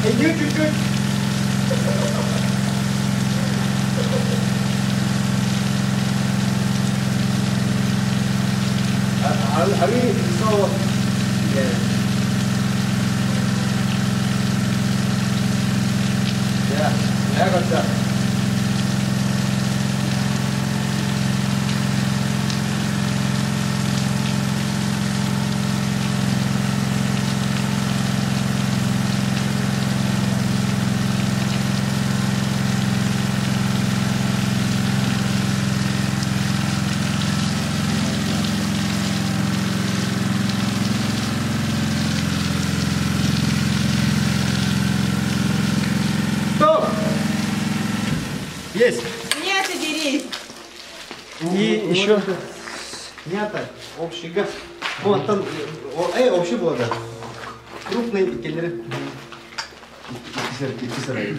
Чуть-чуть. Abi, so, yeah. Yeah, I got that. Есть. Нет, убери. И еще мята, общий газ. Вот там, общий было, да. Крупные келлеры. Кисеры.